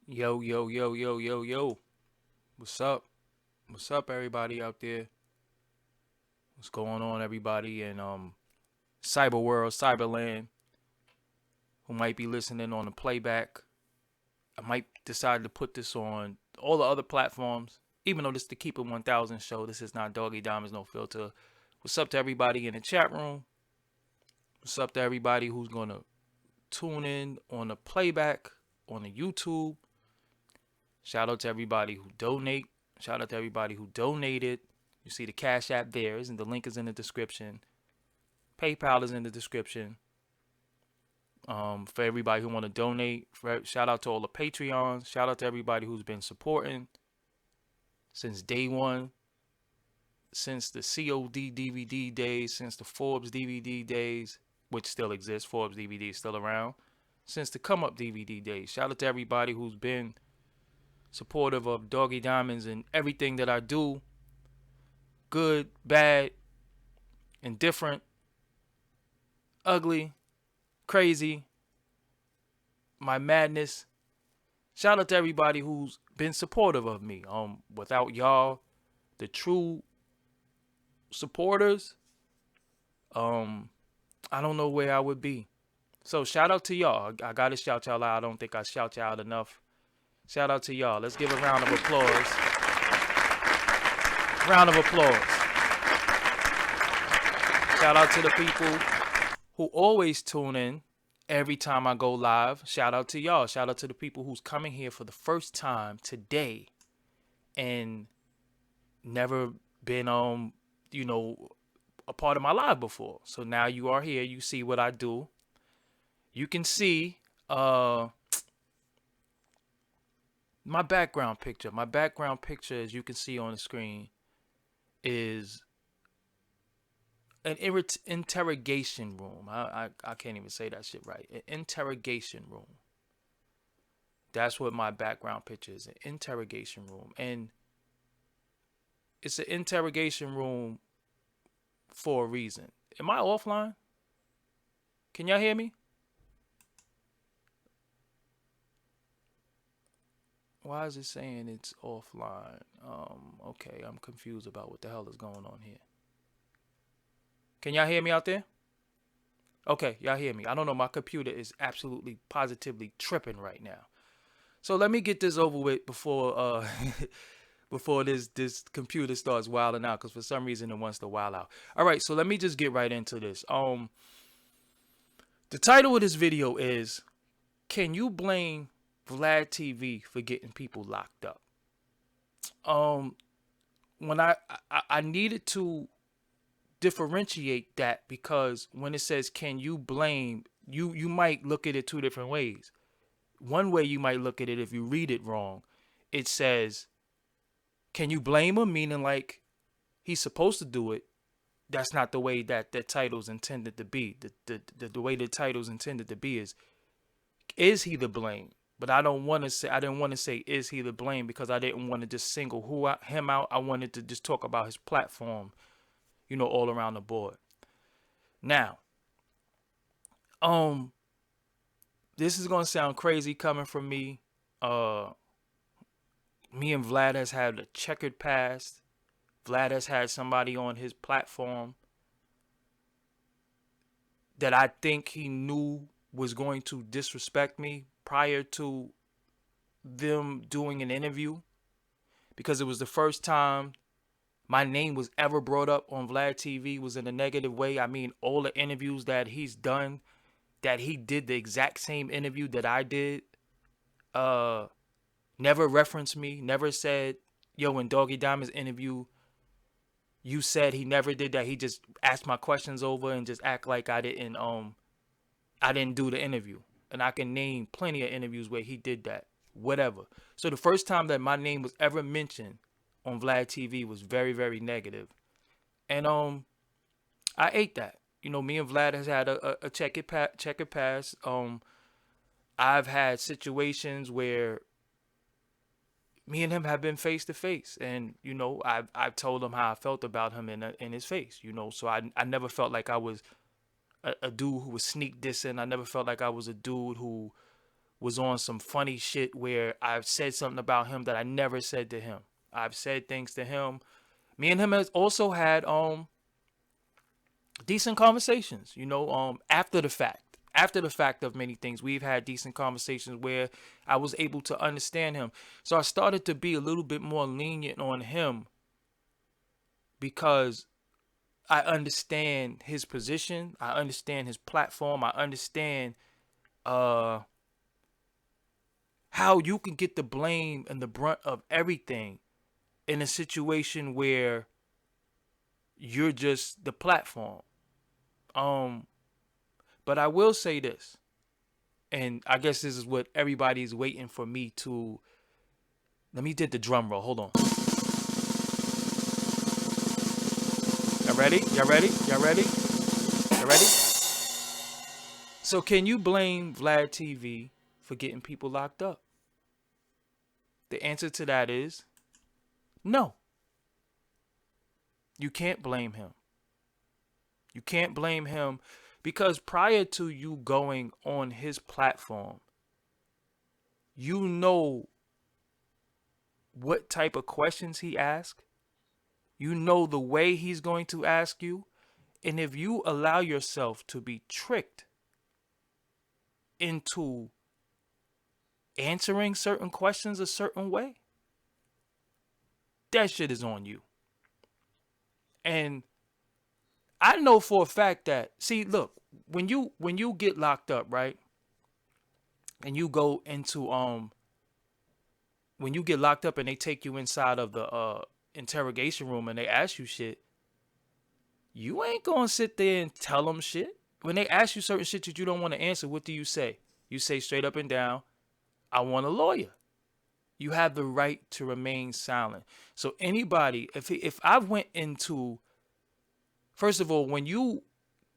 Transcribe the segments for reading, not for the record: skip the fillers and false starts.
Yo, yo, yo, yo, yo, yo. What's up? What's up, everybody out there? What's going on, everybody in cyber world, cyberland, who might be listening on the playback? I might decide to put this on all the other platforms, even though this is the Keep It 1000 show. This is not Doggy Diamonds, no filter. What's up to everybody in the chat room? What's up to everybody who's gonna tune in on the playback on the YouTube? Shout out to everybody who donate. Shout out to everybody who donated. You see the Cash App there, and the link is in the description. PayPal is in the description. For everybody who want to donate, shout out to all the Patreons. Shout out to everybody who's been supporting since day one, since the COD DVD days, since the Forbes DVD days, which still exists. Forbes DVD is still around. Since the Come Up DVD days. Shout out to everybody who's been supportive of Doggy Diamonds and everything that I do. Good, bad, indifferent, ugly, crazy, my madness. Shout out to everybody who's been supportive of me. Without y'all, the true supporters, I don't know where I would be. So shout out to y'all. I gotta shout y'all out. I don't think I shout y'all out enough. Shout out to y'all. Let's give a round of applause. Round of applause. Shout out to the people who always tune in every time I go live. Shout out to y'all. Shout out to the people who's coming here for the first time today and never been a part of my live before. So now you are here. You see what I do. You can see my background picture. My background picture, as you can see on the screen, is an interrogation room. I can't even say that shit right. An interrogation room. That's what my background picture is. An interrogation room. And it's an interrogation room for a reason. Am I offline? Can y'all hear me? Why is it saying it's offline? Okay, I'm confused about what the hell is going on here. Can y'all hear me out there? Okay, y'all hear me. I don't know. My computer is absolutely positively tripping right now. So let me get this over with before before this computer starts wilding out, because for some reason it wants to wild out. All right, so let me just get right into this. The title of this video is, can you blame Vlad TV for getting people locked up? When I needed to differentiate that, because when it says can you blame, you might look at it two different ways. One way you might look at it, if you read it wrong, it says, can you blame him? Meaning like he's supposed to do it. That's not the way that the title's intended to be. The way the title's intended to be is he the blame? But I didn't want to say is he the blame, because I didn't want to just single him out. I wanted to just talk about his platform, all around the board. Now, this is gonna sound crazy coming from me. Me and Vlad has had a checkered past. Vlad has had somebody on his platform that I think he knew was going to disrespect me prior to them doing an interview, because it was the first time my name was ever brought up on Vlad TV was in a negative way. I mean, all the interviews that he's done, that he did the exact same interview that I did, never referenced me, never said, yo, in Doggy Diamond's interview, you said he never did that. He just asked my questions over and just act like I didn't do the interview. And I can name plenty of interviews where he did that. Whatever. So the first time that my name was ever mentioned on Vlad TV was very, very negative. And I ate that. Me and Vlad has had a checkered past. I've had situations where me and him have been face to face, and I've told him how I felt about him in his face. So I never felt like I was a dude who was sneak dissing. I never felt like I was a dude who was on some funny shit where I've said something about him that I never said to him. I've said things to him. Me and him has also had decent conversations, after the fact. After the fact of many things, we've had decent conversations where I was able to understand him. So I started to be a little bit more lenient on him because I understand his position. I understand his platform. I understand how you can get the blame and the brunt of everything in a situation where you're just the platform. But I will say this, and I guess this is what everybody's waiting for me to. Let me get the drum roll. Hold on. Y'all ready? Y'all ready? Y'all ready? Y'all ready? So can you blame VladTV for getting people locked up? The answer to that is no. You can't blame him. You can't blame him because prior to you going on his platform, you know what type of questions he asks. You know the way he's going to ask you. And if you allow yourself to be tricked into answering certain questions a certain way, that shit is on you. And I know for a fact that, see, look, when you get locked up, right? And you go into when you get locked up and they take you inside of the interrogation room and they ask you shit, you ain't gonna sit there and tell them shit. When they ask you certain shit that you don't want to answer, what do you say? You say straight up and down, I want a lawyer. You have the right to remain silent. So anybody, if I went into, first of all, when you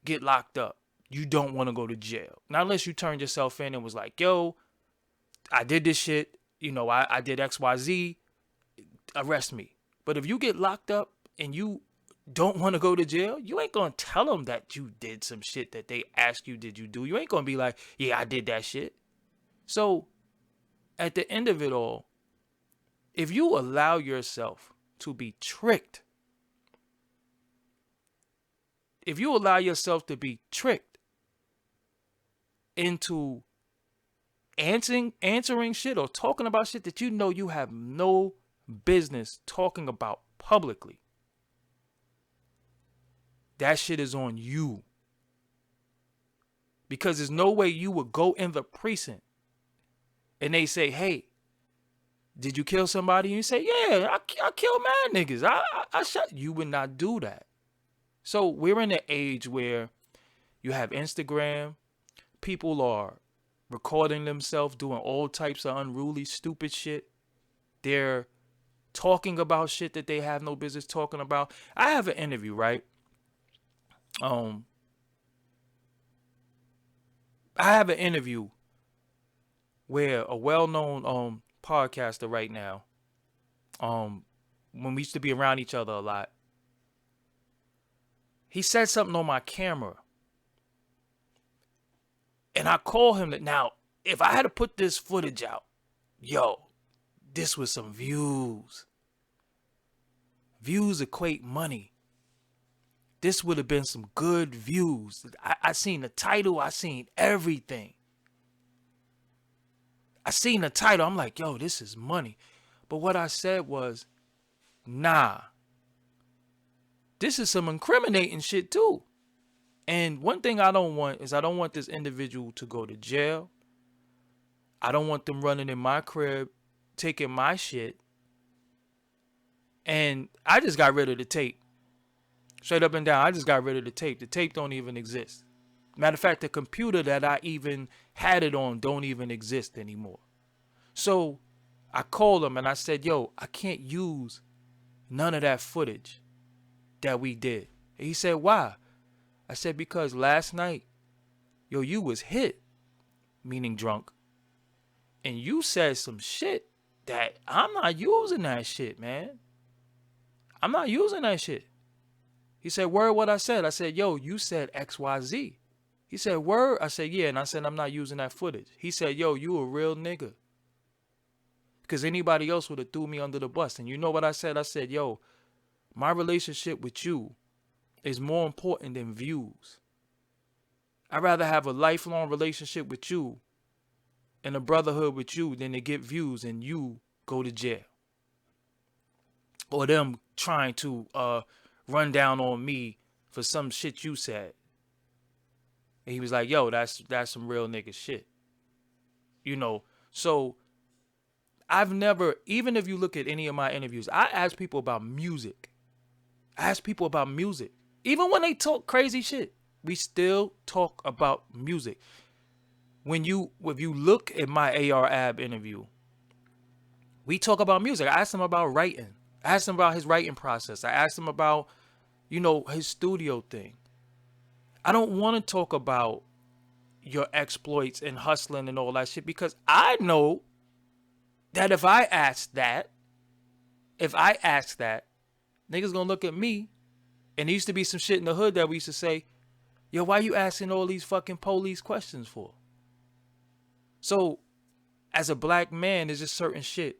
get locked up, you don't want to go to jail. Not unless you turned yourself in and was like, yo, I did this shit. I did XYZ. Arrest me. But if you get locked up and you don't want to go to jail, you ain't going to tell them that you did some shit that they asked you, did you do? You ain't going to be like, yeah, I did that shit. So at the end of it all, if you allow yourself to be tricked, into answering shit or talking about shit that you know you have no business talking about publicly, that shit is on you. Because there's no way you would go in the precinct and they say, hey, did you kill somebody? And you say, yeah, I killed mad niggas. I shot. You would not do that. So we're in an age where you have Instagram. People are recording themselves doing all types of unruly, stupid shit. They're talking about shit that they have no business talking about. I have an interview, right? I have an interview where a well-known podcaster right now, when we used to be around each other a lot, he said something on my camera. And I call him that. Now, if I had to put this footage out, yo, this was some views. Views equate money. This would have been some good views. I seen the title. I seen everything. I seen the title. I'm like, yo, this is money. But what I said was, nah. This is some incriminating shit too. And one thing I don't want is I don't want this individual to go to jail. I don't want them running in my crib, taking my shit. And I just got rid of the tape. Straight up and down, I just got rid of the tape. The tape don't even exist. Matter of fact, the computer that I even had it on don't even exist anymore. So I called him and I said, yo, I can't use none of that footage that we did. And he said, why? I said, because last night, yo, you was hit, meaning drunk. And you said some shit that I'm not using that shit, man. I'm not using that shit. He said, word what I said. I said, yo, you said XYZ. He said, word? I said, yeah. And I said, I'm not using that footage. He said, yo, you a real nigga. Because anybody else would have threw me under the bus. And you know what I said? I said, yo, my relationship with you is more important than views. I'd rather have a lifelong relationship with you and a brotherhood with you than to get views and you go to jail. Or them trying to run down on me for some shit you said. And he was like, yo, that's some real nigga shit. You know, so I've never, even if you look at any of my interviews, I ask people about music. I ask people about music. Even when they talk crazy shit, we still talk about music. If you look at my AR Ab interview, we talk about music. I asked him about writing. I asked him about his writing process. I asked him about, his studio thing. I don't want to talk about your exploits and hustling and all that shit because I know that if I ask that, niggas gonna look at me. And there used to be some shit in the hood that we used to say, yo, why you asking all these fucking police questions for? So, as a black man, there's just certain shit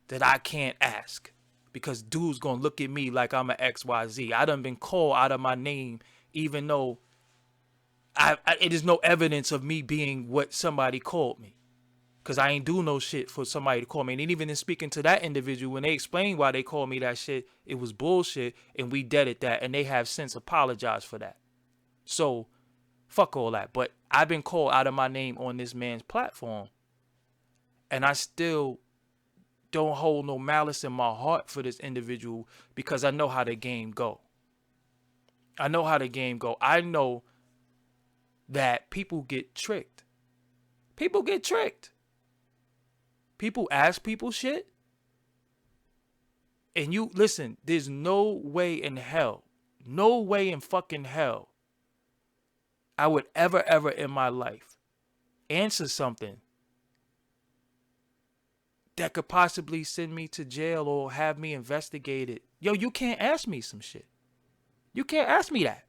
that I can't ask because dudes gonna look at me like I'm an XYZ. I done been called out of my name, even though it is no evidence of me being what somebody called me. Because I ain't do no shit for somebody to call me. And even in speaking to that individual, when they explained why they called me that shit, it was bullshit. And we dead at that. And they have since apologized for that. So, fuck all that. But I've been called out of my name on this man's platform. And I still don't hold no malice in my heart for this individual because I know how the game go. I know how the game go. I know that people get tricked. People get tricked. People ask people shit. And you, listen, there's no way in fucking hell I would ever in my life answer something that could possibly send me to jail or have me investigated. Yo, you can't ask me some shit. You can't ask me that.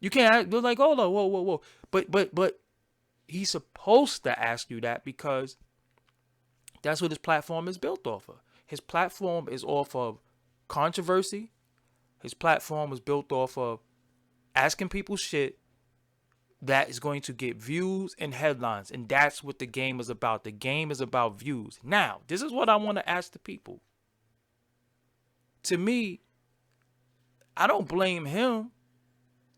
You can't, they're like, hold on, whoa. But he's supposed to ask you that because that's what his platform is built off of. His platform is off of controversy. His platform was built off of asking people shit that is going to get views and headlines. And that's what the game is about. The game is about views. Now, this is what I want to ask the people. To me, I don't blame him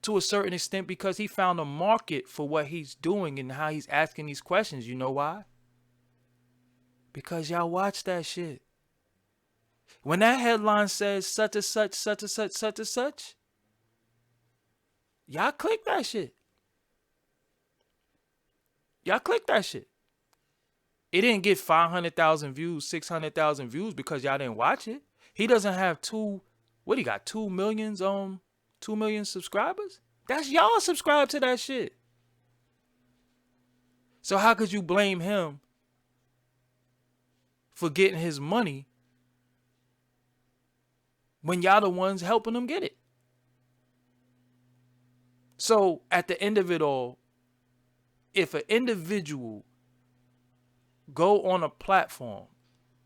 to a certain extent because he found a market for what he's doing and how he's asking these questions. You know why? Because y'all watch that shit. When that headline says such and such, such and such, such and such, y'all click that shit. Y'all click that shit. It didn't get 500,000 views, 600,000 views because y'all didn't watch it. He doesn't have 2 million subscribers? That's y'all subscribe to that shit. So how could you blame him for getting his money when y'all the ones helping him get it? So at the end of it all, if an individual go on a platform,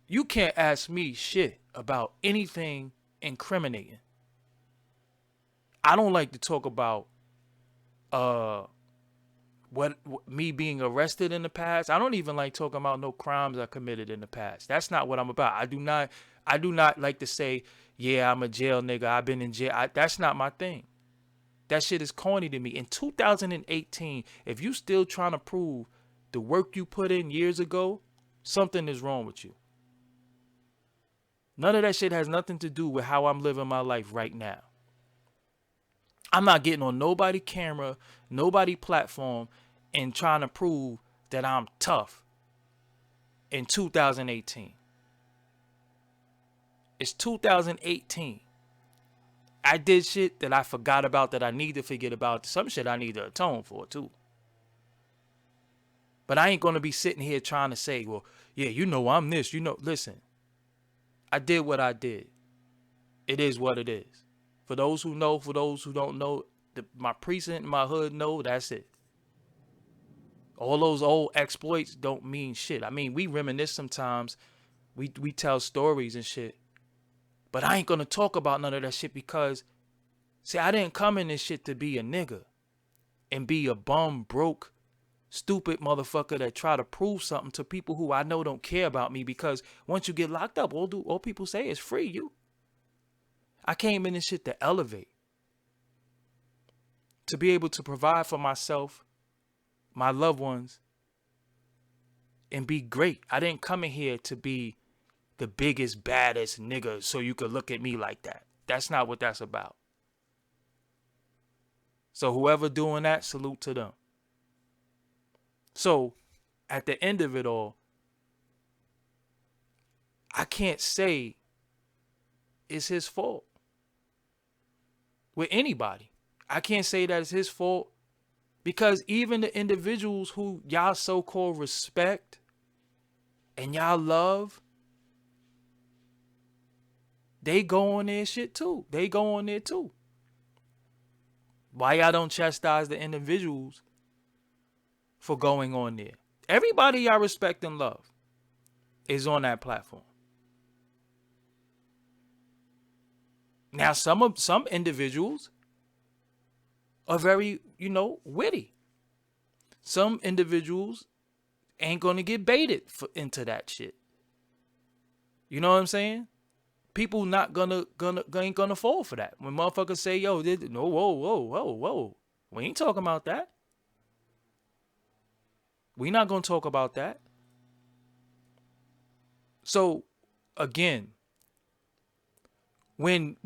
you can't ask me shit about anything incriminating. I don't like to talk about what me being arrested in the past. I don't even like talking about no crimes I committed in the past. That's not what I'm about. I do not like to say, yeah, I'm a jail nigga. I've been in jail. That's not my thing. That shit is corny to me. In 2018, if you still trying to prove the work you put in years ago, something is wrong with you. None of that shit has nothing to do with how I'm living my life right now. I'm not getting on nobody camera, nobody platform, and trying to prove that I'm tough in 2018. It's 2018. I did shit that I forgot about that I need to forget about. Some shit I need to atone for too. But I ain't going to be sitting here trying to say, well, yeah, I'm this, listen. I did what I did. It is what it is. For those who know, for those who don't know, my precinct and my hood know, that's it. All those old exploits don't mean shit. I mean, we reminisce sometimes. We tell stories and shit. But I ain't gonna talk about none of that shit because, see, I didn't come in this shit to be a nigga and be a bum, broke, stupid motherfucker that try to prove something to people who I know don't care about me, because once you get locked up, all people say is free you. I came in this shit to elevate, to be able to provide for myself, my loved ones, and be great. I didn't come in here to be the biggest, baddest nigga so you could look at me like that. That's not what that's about. So whoever doing that, salute to them. So at the end of it all, I can't say it's his fault with anybody. I can't say that it's his fault, because even the individuals who y'all so-called respect and y'all love, they go on their shit too. They go on there too. Why y'all don't chastise the individuals for going on there? Everybody y'all respect and love is on that platform. Now, some individuals are very, witty. Some individuals ain't gonna get baited into that shit. You know what I'm saying? People not ain't gonna fall for that. When motherfuckers say, yo, no, whoa. We ain't talking about that. We not gonna talk about that. So, again, when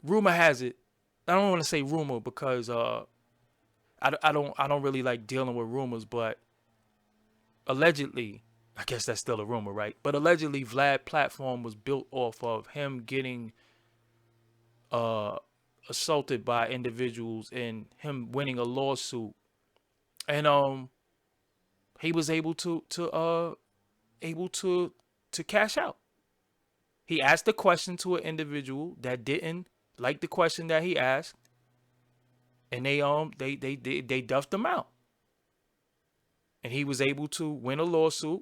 rumor has it, I don't want to say rumor because I don't really like dealing with rumors, but allegedly, I guess that's still a rumor, right? But allegedly, Vlad platform was built off of him getting assaulted by individuals and him winning a lawsuit, and he was able to cash out. He asked a question to an individual that didn't like the question that he asked, and they duffed him out, and he was able to win a lawsuit,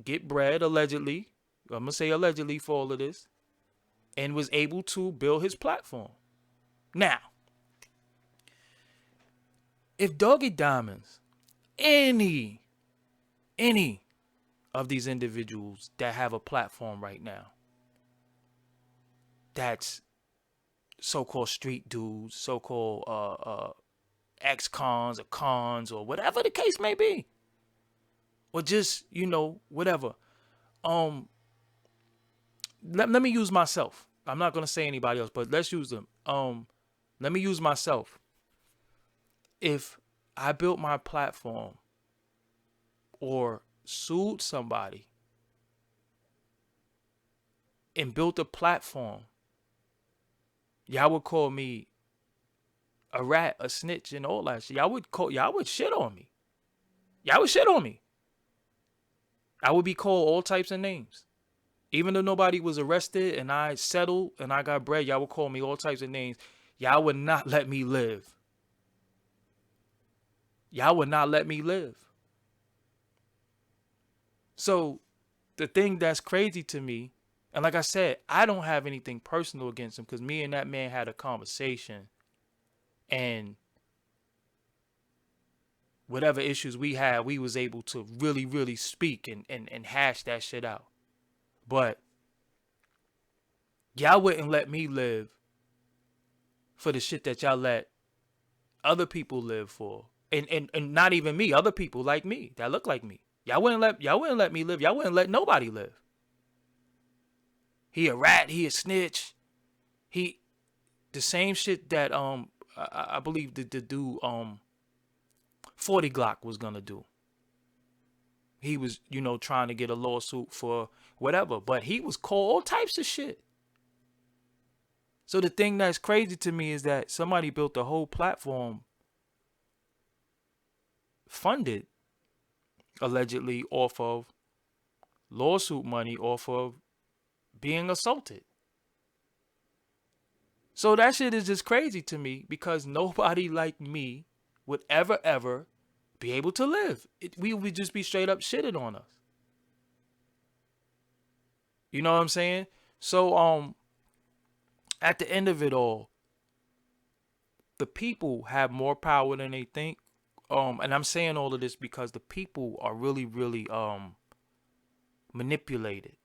get bread allegedly. I'm gonna say allegedly for all of this, and was able to build his platform. Now, if Doggie Diamonds, any of these individuals that have a platform right now, that's so-called street dudes, so-called ex-cons or cons or whatever the case may be, or just, whatever. Let me use myself. I'm not gonna say anybody else, but let's use them. Let me use myself. If I built my platform or sued somebody and built a platform, y'all would call me a rat, a snitch, and all that shit. Y'all would shit on me. Y'all would shit on me. I would be called all types of names. Even though nobody was arrested and I settled and I got bread, y'all would call me all types of names. Y'all would not let me live. Y'all would not let me live. So the thing that's crazy to me, and like I said, I don't have anything personal against him because me and that man had a conversation, and whatever issues we had, we was able to really, really speak and hash that shit out. But y'all wouldn't let me live for the shit that y'all let other people live for. And not even me, other people like me that look like me. Y'all wouldn't let me live. Y'all wouldn't let nobody live. He a rat, he a snitch. He the same shit that I believe the dude 40 Glock was gonna do. He was, trying to get a lawsuit for whatever, but he was called all types of shit. So the thing that's crazy to me is that somebody built a whole platform funded allegedly off of lawsuit money, off of being assaulted. So that shit is just crazy to me because nobody like me would ever be able to live. We would just be straight up shitted on us. You know what I'm saying? So at the end of it all, the people have more power than they think. And I'm saying all of this because the people are really manipulated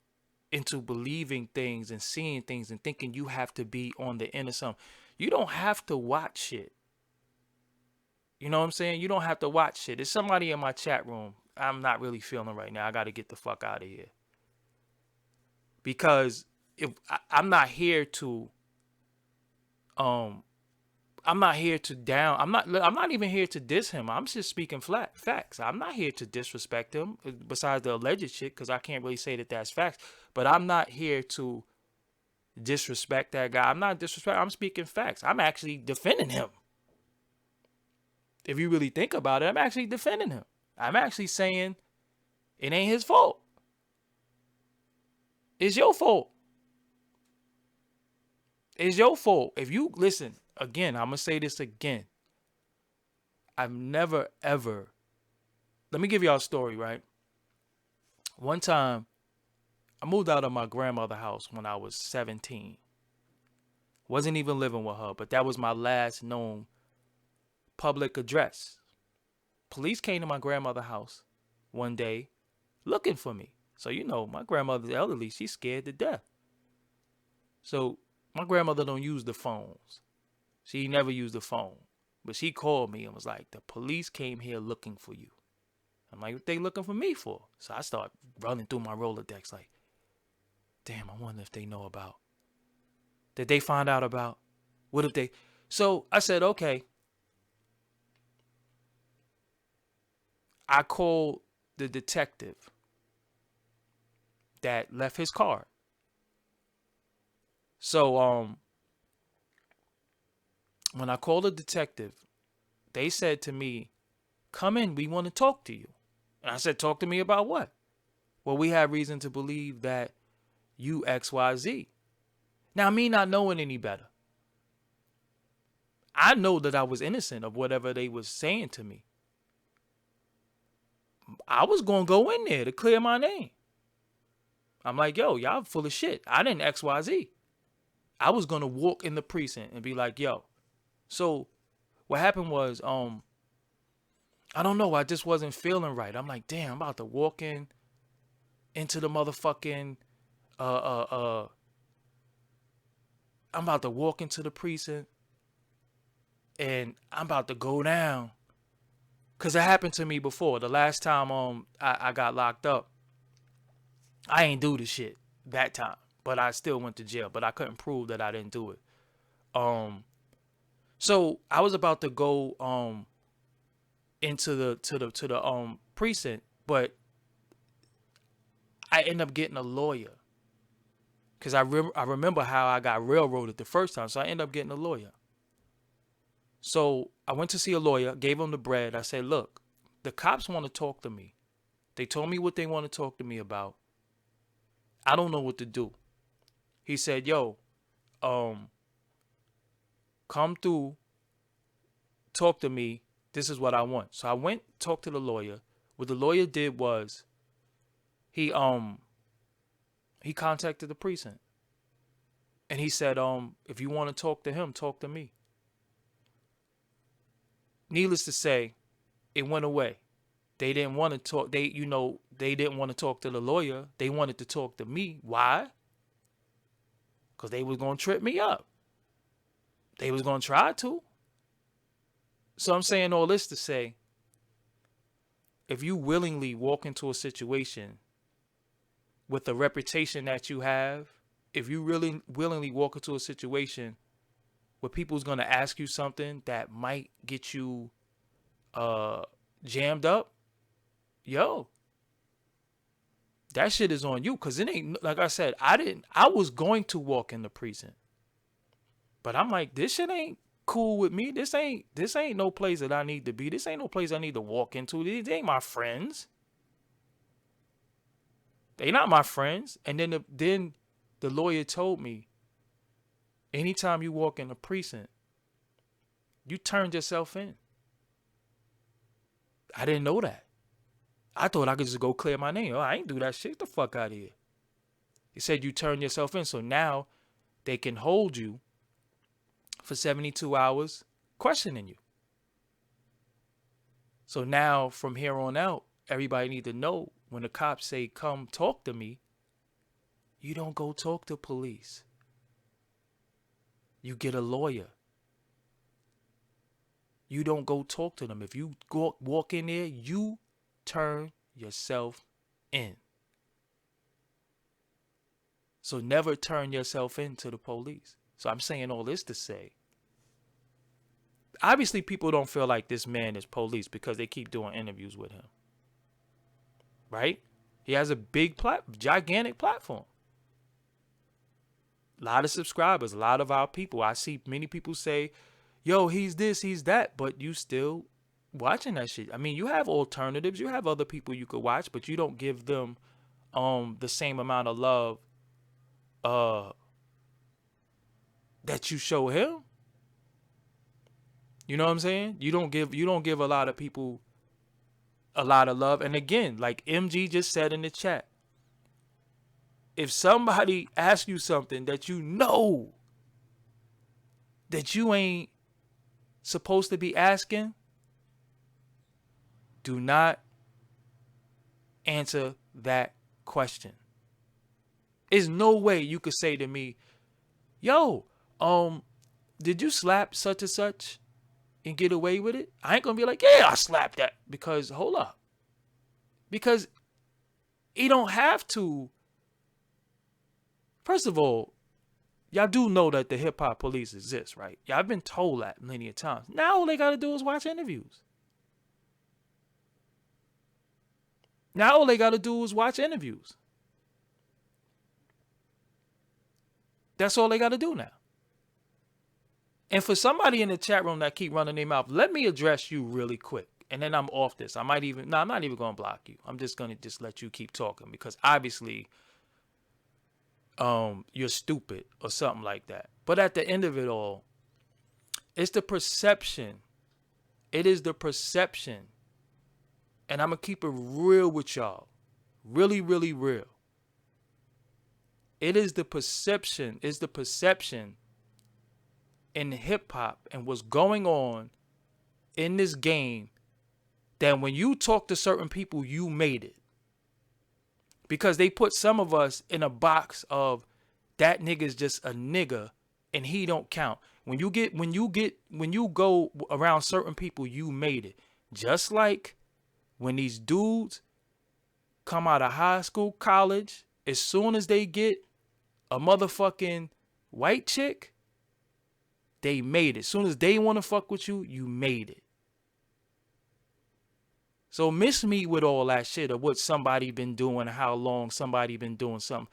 into believing things and seeing things and thinking you have to be on the end of something. You don't have to watch shit. You know what I'm saying? You don't have to watch shit. There's somebody in my chat room. I'm not really feeling right now. I got to get the fuck out of here. Because if I'm not here to um I'm not here to down. I'm not even here to diss him. I'm just speaking flat facts. I'm not here to disrespect him besides the alleged shit cuz I can't really say that that's facts, but I'm not here to disrespect that guy. I'm not disrespect. I'm speaking facts. I'm actually defending him. If you really think about it, I'm actually defending him. I'm actually saying it ain't his fault. It's your fault. It's your fault. If you listen, again, I'm going to say this again. I've never ever. Let me give y'all a story, right? One time, I moved out of my grandmother's house when I was 17. Wasn't even living with her, but that was my last known public address. Police came to my grandmother's house one day looking for me. So, you know, my grandmother's elderly. She's scared to death. So, my grandmother don't use the phones. She never used the phone. But she called me and was like, the police came here looking for you. I'm like, what they looking for me for? So I start running through my Rolodex like, damn, I wonder if they know about. Did they find out about? What if they? So I said, okay. I called the detective that left his card. So when I called the detective, they said to me, come in, we want to talk to you. And I said, talk to me about what? Well, we have reason to believe that you XYZ. Now, me not knowing any better, I know that I was innocent of whatever they was saying to me. I was going to go in there to clear my name. I'm like, yo, y'all full of shit. I didn't XYZ. I was going to walk in the precinct and be like, yo. So what happened was, I don't know. I just wasn't feeling right. I'm like, damn, I'm about to walk into the motherfucking, I'm about to walk into the precinct and I'm about to go down. Cause it happened to me before. The last time I got locked up, I ain't do the shit that time, but I still went to jail. But I couldn't prove that I didn't do it. So I was about to go into the precinct, but I ended up getting a lawyer. Cause I remember how I got railroaded the first time, so I ended up getting a lawyer. So I went to see a lawyer, gave him the bread. I said, look, the cops want to talk to me. They told me what they want to talk to me about. I don't know what to do. He said, yo, come through, talk to me. This is what I want. So I went, talked to the lawyer. What the lawyer did was he contacted the precinct. And he said, if you want to talk to him, talk to me. Needless to say, it went away. They didn't want to talk. They didn't want to talk to the lawyer. They wanted to talk to me. Why? Because they was going to trip me up. They was going to try to. So I'm saying all this to say, if you willingly walk into a situation with the reputation that you have, if you really willingly walk into a situation where people's going to ask you something that might get you jammed up, yo, that shit is on you. Because it ain't, like I said, I was going to walk in the precinct, but I'm like, this shit ain't cool with me. This ain't no place that I need to be. This ain't no place I need to walk into. These ain't my friends. They not my friends. And then the lawyer told me, Anytime you walk in a precinct, you turned yourself in. I didn't know that. I thought I could just go clear my name. Oh, I ain't do that shit. Get the fuck out of here. He said you turned yourself in. So now they can hold you for 72 hours questioning you. So now from here on out, everybody need to know when the cops say, come talk to me, you don't go talk to police. You get a lawyer. You don't go talk to them. If you go walk in there, you turn yourself in. So never turn yourself in to the police. So I'm saying all this to say, obviously people don't feel like this man is police because they keep doing interviews with him. Right? He has a big, gigantic platform. A lot of subscribers, a lot of our people. I see many people say, yo, he's this, he's that, but you still watching that shit. I mean, you have alternatives. You have other people you could watch, but you don't give them the same amount of love that you show him. You know what I'm saying? You don't give a lot of people a lot of love. And again, like MG just said in the chat, if somebody asks you something that you know that you ain't supposed to be asking, do not answer that question. There's no way you could say to me, yo, did you slap such and such and get away with it? I ain't gonna be like, yeah, I slapped that. Because, hold up. Because he don't have to. First of all, y'all do know that the hip-hop police exists, right? Y'all been told that many a times. Now all they gotta do is watch interviews. Now all they gotta do is watch interviews. That's all they gotta do now. And for somebody in the chat room that keep running their mouth, let me address you really quick. And then I'm off this. I'm not even gonna block you. I'm just gonna let you keep talking because obviously you're stupid or something like that. But at the end of it all, it's the perception. It is the perception. And I'm gonna keep it real with y'all. Really, really real. It is the perception. It's the perception in hip hop and what's going on in this game that when you talk to certain people, you made it. Because they put some of us in a box of that nigga's just a nigga and he don't count. When you go around certain people, you made it. Just like when these dudes come out of high school, college, as soon as they get a motherfucking white chick, they made it. As soon as they want to fuck with you, you made it. So miss me with all that shit of what somebody been doing, how long somebody been doing something.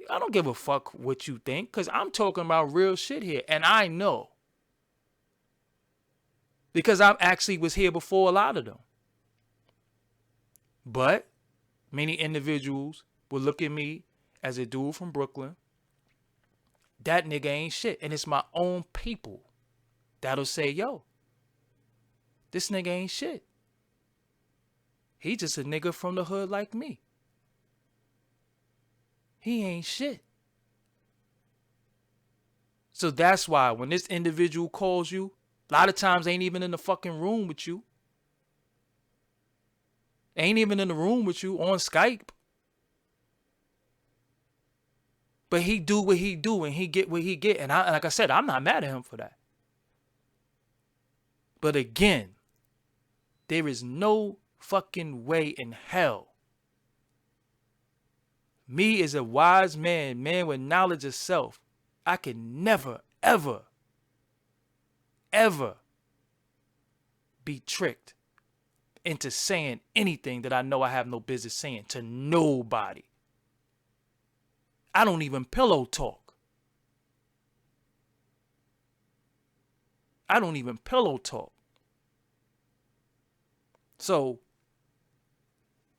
I don't give a fuck what you think because I'm talking about real shit here. And I know. Because I actually was here before a lot of them. But many individuals will look at me as a dude from Brooklyn. That nigga ain't shit. And it's my own people that'll say, yo, this nigga ain't shit. He just a nigga from the hood like me. He ain't shit. So that's why when this individual calls you, a lot of times they ain't even in the fucking room with you. Ain't even in the room with you on Skype. But he do what he do and he get what he get. And like I said, I'm not mad at him for that. But again, there is no fucking way in hell. Me as a wise man with knowledge of self, I can never, ever, ever be tricked into saying anything that I know I have no business saying to nobody. I don't even pillow talk. I don't even pillow talk. So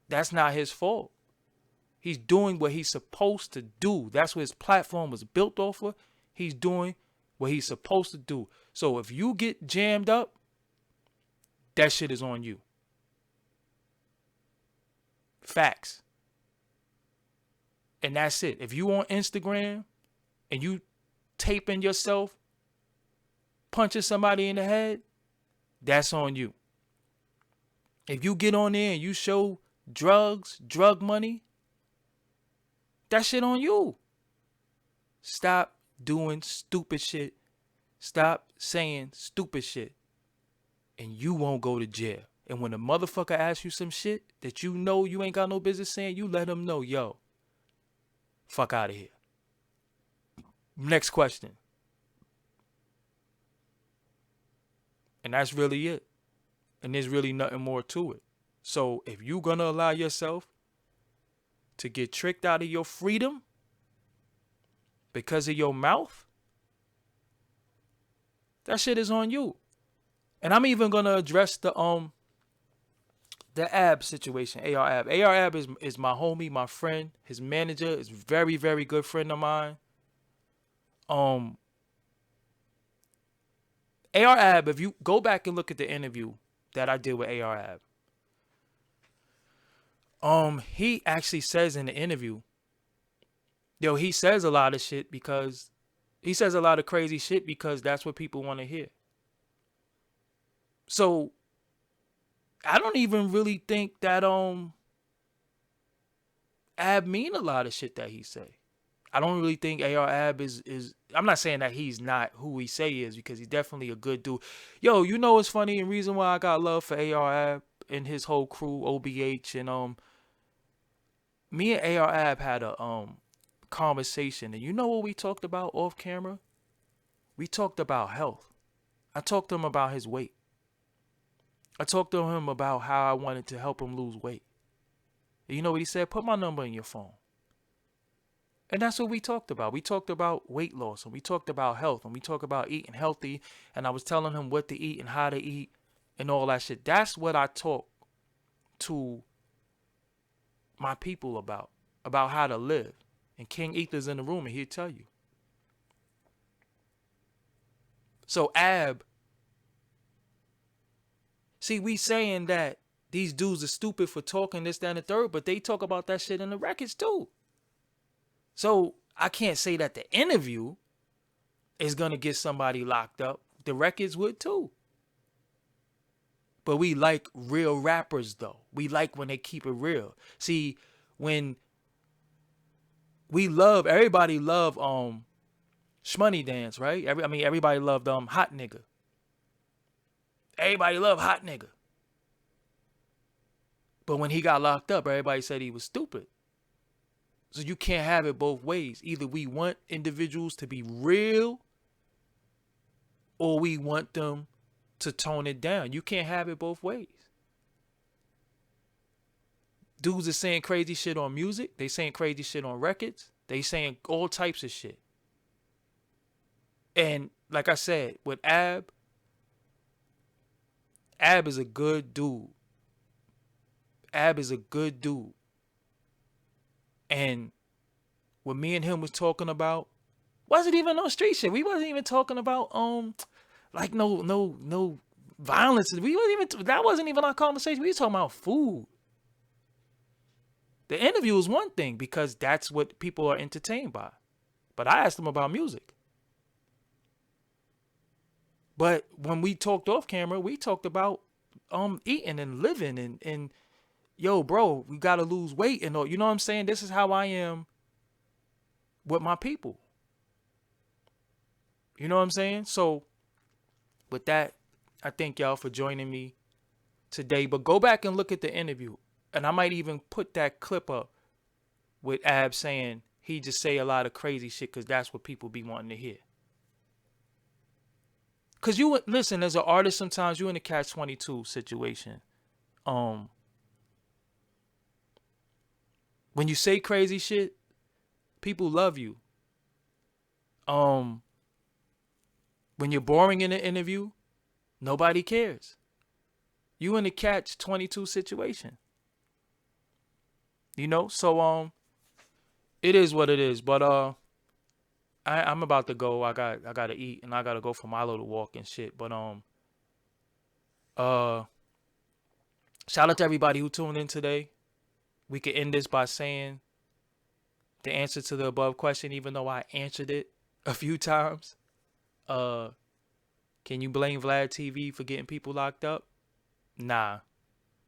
that's not his fault. He's doing what he's supposed to do. That's what his platform was built off of. He's doing what he's supposed to do. So if you get jammed up, that shit is on you. Facts. And that's it. If you on Instagram and you taping yourself punching somebody in the head, that's on you. If you get on there and you show drugs, drug money, that shit on you. Stop doing stupid shit. Stop saying stupid shit. And you won't go to jail. And when a motherfucker asks you some shit that you know you ain't got no business saying, you let him know, yo, fuck out of here. Next question. And that's really it. And there's really nothing more to it. So if you gonna allow yourself to get tricked out of your freedom because of your mouth, that shit is on you. And I'm even gonna address the Ab situation, AR Ab. AR Ab is my homie, my friend. His manager is very, very good friend of mine. AR Ab, if you go back and look at the interview that I did with AR Ab, he actually says in the interview, yo, he says a lot of shit because he says a lot of crazy shit because that's what people want to hear. So I don't even really think that Ab mean a lot of shit that he say. I don't really think AR Ab is I'm not saying that he's not who he say he is, because he's definitely a good dude. Yo, you know what's funny and reason why I got love for AR Ab and his whole crew, OBH, and me and AR Ab had a conversation, and you know what we talked about off camera? We talked about health. I talked to him about his weight. I talked to him about how I wanted to help him lose weight. And you know what he said? Put my number in your phone. And that's what we talked about. We talked about weight loss, and we talked about health, and we talked about eating healthy, and I was telling him what to eat and how to eat and all that shit. That's what I talk to my people about how to live. And King Ether's in the room, and he'll tell you. So Ab, see, we saying that these dudes are stupid for talking this, that, and the third, but they talk about that shit in the records too. So I can't say that the interview is going to get somebody locked up. The records would too. But we like real rappers though. We like when they keep it real. See, when everybody love Shmoney Dance, right? Everybody loved Hot Nigga. Everybody loved Hot Nigga. But when he got locked up, everybody said he was stupid. So you can't have it both ways. Either we want individuals to be real, or we want them to tone it down. You can't have it both ways. Dudes are saying crazy shit on music. They saying crazy shit on records. They saying all types of shit. And like I said, with Ab is a good dude. Ab is a good dude. And what me and him was talking about wasn't even no street shit. We wasn't even talking about like no violence. That wasn't even our conversation. We was talking about food. The interview was one thing because that's what people are entertained by. But I asked him about music. But when we talked off camera, we talked about eating and living and yo, bro, we gotta lose weight and all. You know what I'm saying? This is how I am with my people. You know what I'm saying? So with that, I thank y'all for joining me today. But go back and look at the interview. And I might even put that clip up with Ab saying he just say a lot of crazy shit because that's what people be wanting to hear. Because you listen, as an artist, sometimes you in a catch-22 situation. When you say crazy shit, people love you. When you're boring in an interview, nobody cares. You in a catch-22 situation. You know, so it is what it is. But I'm about to go. I gotta eat and I gotta go for my little walk and shit. But uh shout out to everybody who tuned in today. We could end this by saying the answer to the above question, even though I answered it a few times. Uh can you blame Vlad TV for getting people locked up? Nah.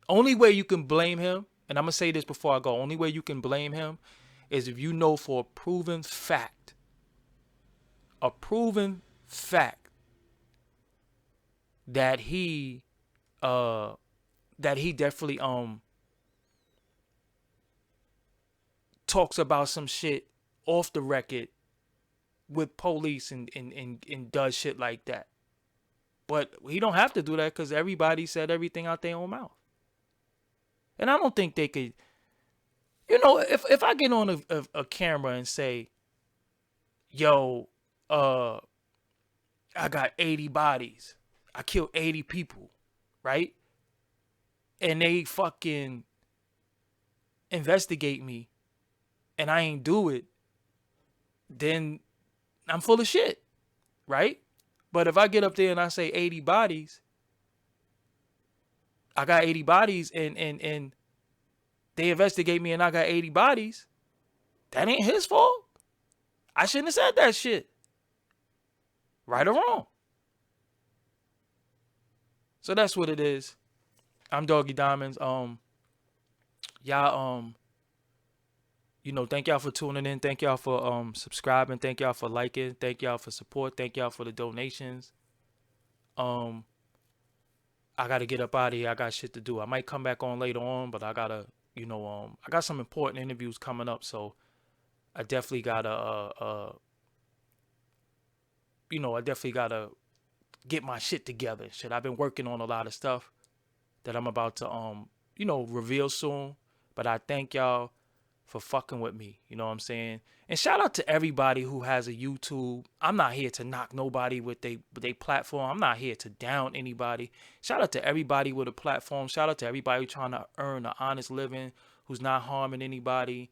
Only way you can blame him, and I'm gonna say this before I go, only way you can blame him is if you know for a proven fact that he uh that he definitely talks about some shit off the record with police and does shit like that. But he don't have to do that because everybody said everything out their own mouth. And I don't think they could, if I get on a camera and say, yo, I got 80 bodies. I killed 80 people, right? And they fucking investigate me and I ain't do it, then I'm full of shit, right? But if I get up there and I say 80 bodies, I got 80 bodies and they investigate me and I got 80 bodies, that ain't his fault. I shouldn't have said that shit. Right or wrong. So that's what it is. I'm Doggie Diamonds. Y'all thank y'all for tuning in. Thank y'all for subscribing. Thank y'all for liking. Thank y'all for support. Thank y'all for the donations. I gotta get up out of here. I got shit to do. I might come back on later on, but I gotta, I got some important interviews coming up, so I definitely gotta get my shit together. Shit, I've been working on a lot of stuff that I'm about to reveal soon. But I thank y'all for fucking with me. You know what I'm saying? And shout out to everybody who has a YouTube. I'm not here to knock nobody with they platform. I'm not here to down anybody. Shout out to everybody with a platform. Shout out to everybody trying to earn an honest living, who's not harming anybody.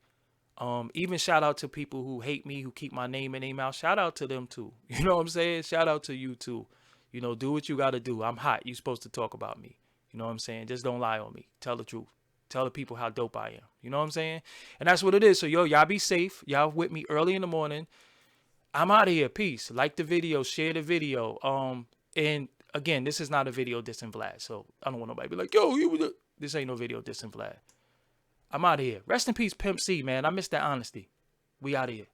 Even shout out to people who hate me, who keep my name in their mouth. Shout out to them too. You know what I'm saying? Shout out to you too. Do what you gotta do. I'm hot. You supposed to talk about me. You know what I'm saying? Just don't lie on me. Tell the truth. Tell the people how dope I am. You know what I'm saying? And that's what it is. So, y'all be safe. Y'all with me early in the morning. I'm out of here. Peace. Like the video. Share the video. And again, this is not a video dissing Vlad. So, I don't want nobody to be like, yo, this ain't no video dissing Vlad. I'm out of here. Rest in peace, Pimp C, man. I miss that honesty. We out of here.